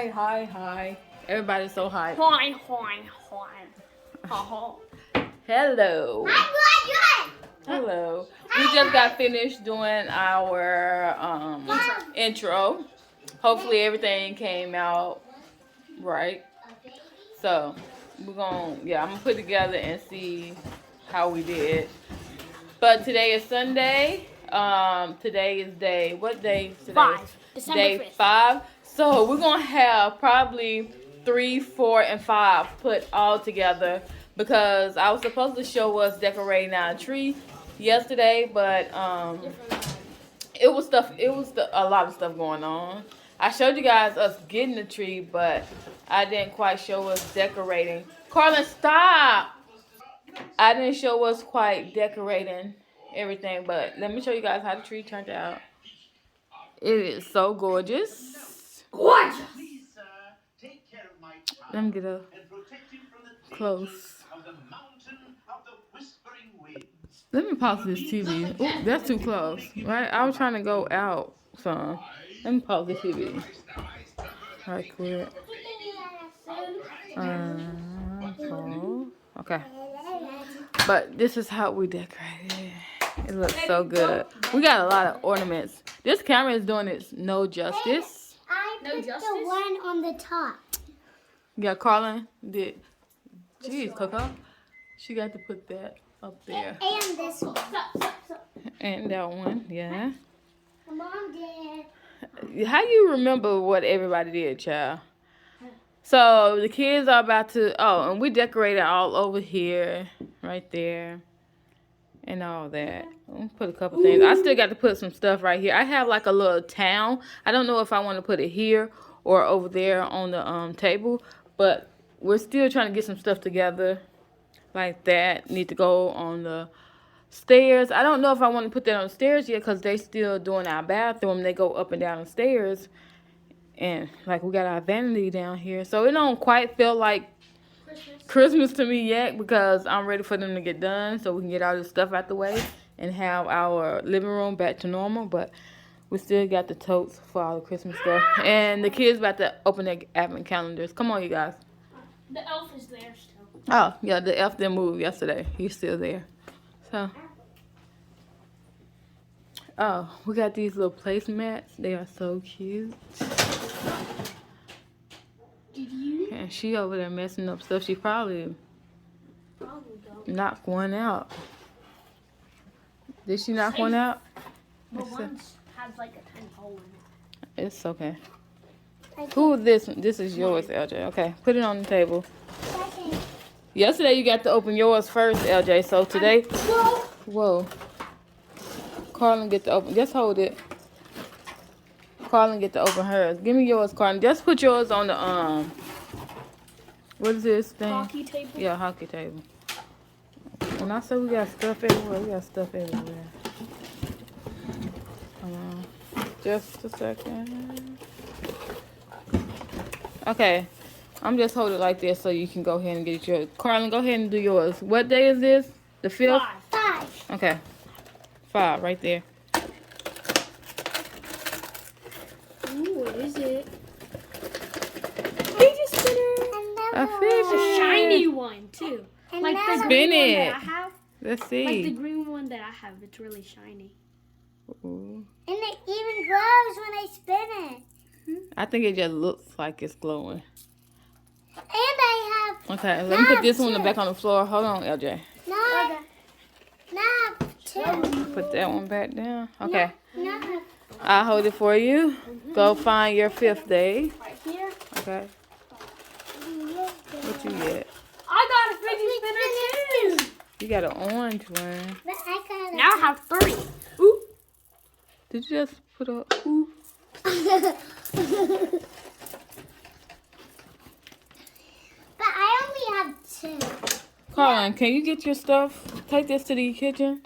Hi. Everybody's so hyped. Hi. Hello. Hello. We just got finished doing our intro. Hopefully everything came out right. So I'm gonna put together and see how we did. But today is Sunday. Today is what day is today? 5. December Day 5th. 5. So we're gonna have probably 3, 4, and 5 put all together because I was supposed to show us decorating our tree yesterday, but it was a lot of stuff going on. I showed you guys us getting the tree, but I didn't quite show us decorating. Carlin, stop! I didn't show us quite decorating everything, but let me show you guys how the tree turned out. It is so gorgeous. Gorgeous. Let me get up close. Let me pause this TV. Ooh, that's too close, right? I was trying to go out some. Let me pause the TV. Right quick. Pause. Okay. But this is how we decorated. It looks so good. We got a lot of ornaments. This camera is doing its no justice. I put the one on the top. Yeah, Carlin did. Jeez, Coco. She got to put that up there. And this one. And that one, yeah. Mom did. How you remember what everybody did, child? So the kids are about to, and we decorated all over here, right there, and all that. I'll put a couple things. I still got to put some stuff right here. I have like a little town. I don't know if I want to put it here or over there on the table, but we're still trying to get some stuff together like that. Need to go on the stairs. I don't know if I want to put that on the stairs yet because they still doing our bathroom. They go up and down the stairs. And like we got our vanity down here. So it don't quite feel like Christmas to me yet because I'm ready for them to get done so we can get all this stuff out the way and have our living room back to normal. But we still got the totes for all the Christmas stuff. And the kids about to open their advent calendars. Come on, you guys. The elf is there still. Oh, yeah, the elf didn't move yesterday. He's still there. So, we got these little placemats. They are so cute. And she over there messing up stuff. She probably knocked one out. Did she knock one out? The one has like a tiny hole in it. It's okay. Who is this? This is yours, LJ. Okay, put it on the table. Yesterday you got to open yours first, LJ. So today, whoa. Carlin get to open. Just hold it. Carlin get to open hers. Give me yours, Carlin. Just put yours on the what is this thing? Hockey table? Yeah, hockey table. When I say we got stuff everywhere, we got stuff everywhere. Hold on. Just a second. Okay. I'm just holding it like this so you can go ahead and get yours. Carlin, go ahead and do yours. What day is this? The 5th? 5. Okay. 5 right there. Ooh, what is it? Fidget spinner. A fidget. A shiny one too. And Like the Spin green one it. that I have. Let's Like the see. green one that I have. It's really shiny. Ooh. And it even glows when I spin it. I think it just looks like it's glowing. And I have. Okay, let me put this one back on the floor. Hold on, LJ. Not 2. Put that one back down. Okay. Not. I'll hold it for you. Go find your 5th day. Right here. Okay. What you get? I got a fidget spinner too. You got an orange one. But I got Now I have 3. Ooh. Did you just put a ooh? But I only have 2. Carlin, can you get your stuff? Take this to the kitchen.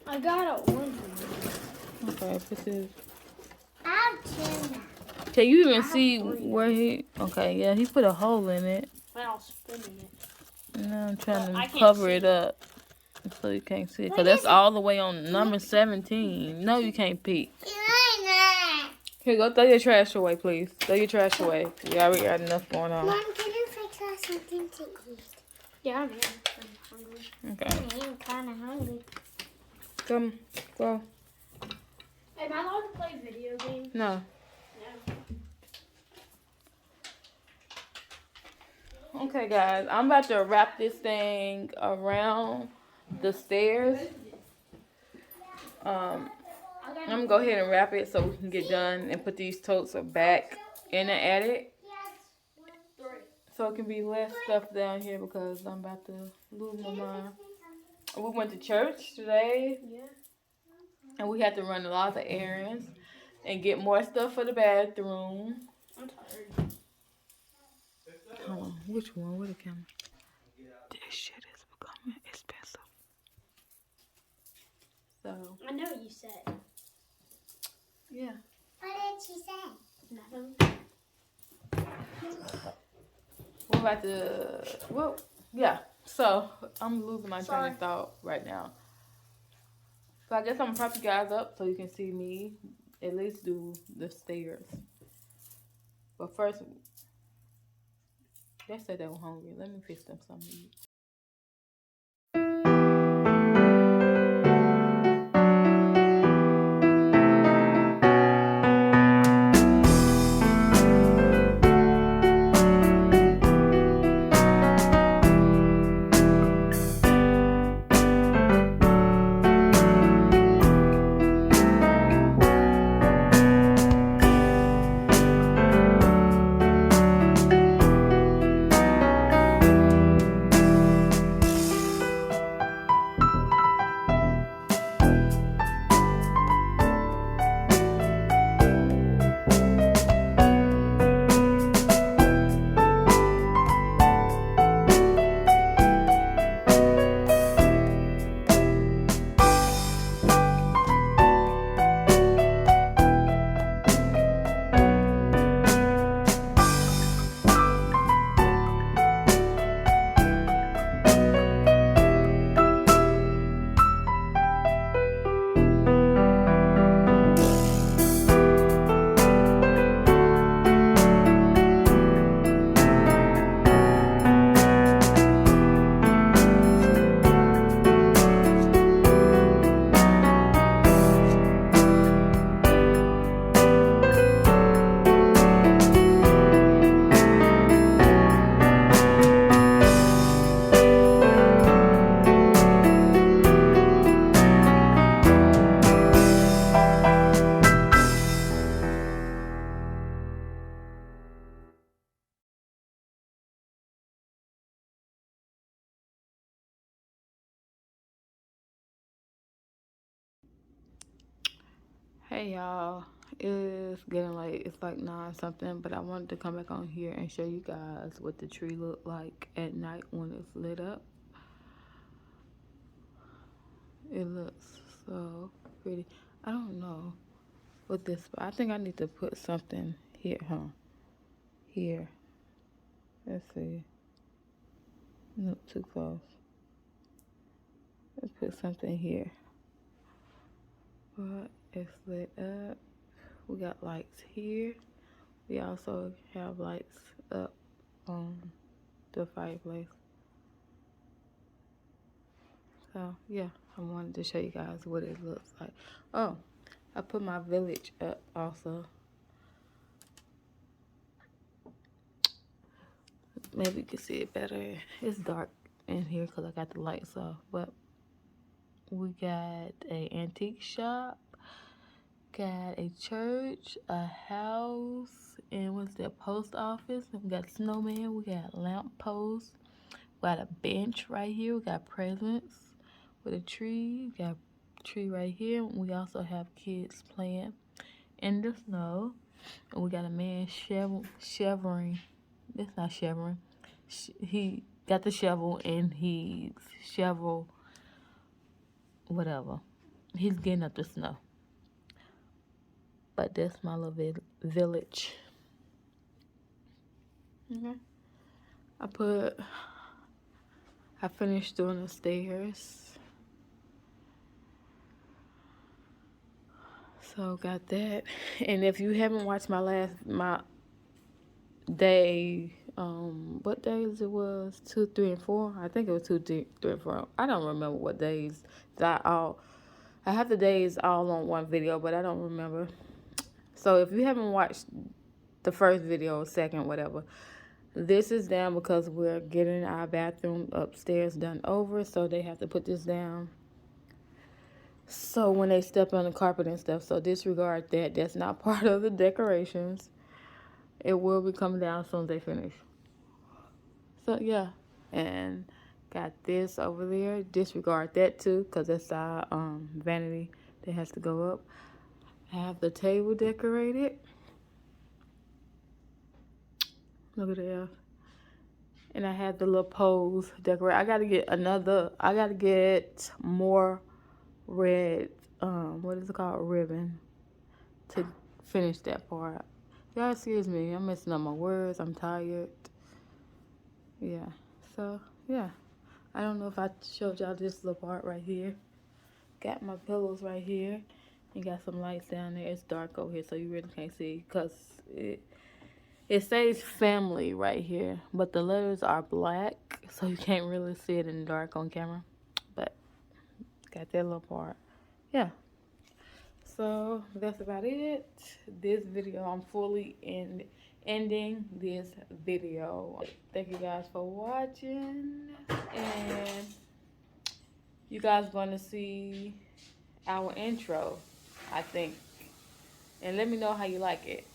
I got an orange one. Okay, put this. I have 2 now. Can you even see where he? Okay, yeah, he put a hole in it. When I was spinning it. Now I'm trying I to can't cover see it up so you can't see it. Because that's all the way on number 17. No, you can't peek. Here, go throw your trash away, please. Throw your trash away. We already got enough going on. Mom, can you fix us something to eat? Yeah, I'm hungry. Okay. I'm kind of hungry. Come, go. Am I allowed to play video games? No. No. Okay, guys. I'm about to wrap this thing around the stairs. I'm gonna go ahead and wrap it so we can get done and put these totes back in the attic. So it can be less stuff down here because I'm about to lose my mind. We went to church today. Yeah. And we had to run a lot of errands and get more stuff for the bathroom. I'm tired. Hold on, which one? Where the camera? This shit is becoming expensive. So. I know you said. Yeah. What did she say? Nothing. We're about to, well, yeah. So, I'm losing my train of thought right now. So, I guess I'm gonna prop you guys up so you can see me at least do the stairs. But first, they said they were hungry. Let me fix them something to eat. Hey y'all, it's getting late. It's like 9 something, but I wanted to come back on here and show you guys what the tree looked like at night when it's lit up. It looks so pretty. I don't know what this, I think I need to put something here, here. Let's see. Not too close. Let's put something here. But it's lit up. We got lights here. We also have lights up on the fireplace. So yeah, I wanted to show you guys what it looks like. Oh, I put my village up also. Maybe you can see it better. It's dark in here because I got the lights off. But we got a antique shop, got a church, a house, and what's that, post office. We got a snowman, we got a lamp post, we got a bench right here, we got presents with a tree, we got a tree right here. We also have kids playing in the snow, and we got a man shoveling. That's not shoveling. He got the shovel and he shovel whatever. He's getting up the snow. But that's my little village. Okay. I finished doing the stairs. So got that. And if you haven't watched my day, what days it was, 2, 3, and 4. I think it was 2, 3, and 4. I don't remember what days that I have the days all on one video, but I don't remember. So if you haven't watched the first video, second, whatever, this is down because we're getting our bathroom upstairs done over, so they have to put this down. So when they step on the carpet and stuff, so disregard that. That's not part of the decorations. It will be coming down as soon as they finish. So yeah, and got this over there. Disregard that too, because that's our vanity that has to go up. I have the table decorated. Look at that. And I have the little pose decorated. I gotta get more red, what is it called? Ribbon to finish that part. Y'all excuse me, I'm messing up my words. I'm tired. Yeah, so yeah. I don't know if I showed y'all this little part right here. Got my pillows right here. And got some lights down there. It's dark over here, so you really can't see because it says family right here, but the letters are black, so you can't really see it in the dark on camera. But got that little part. Yeah. So that's about it. This video, I'm fully ending this video. Thank you guys for watching, and you guys going to see our intro, I think, and let me know how you like it.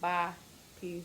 Bye. Peace.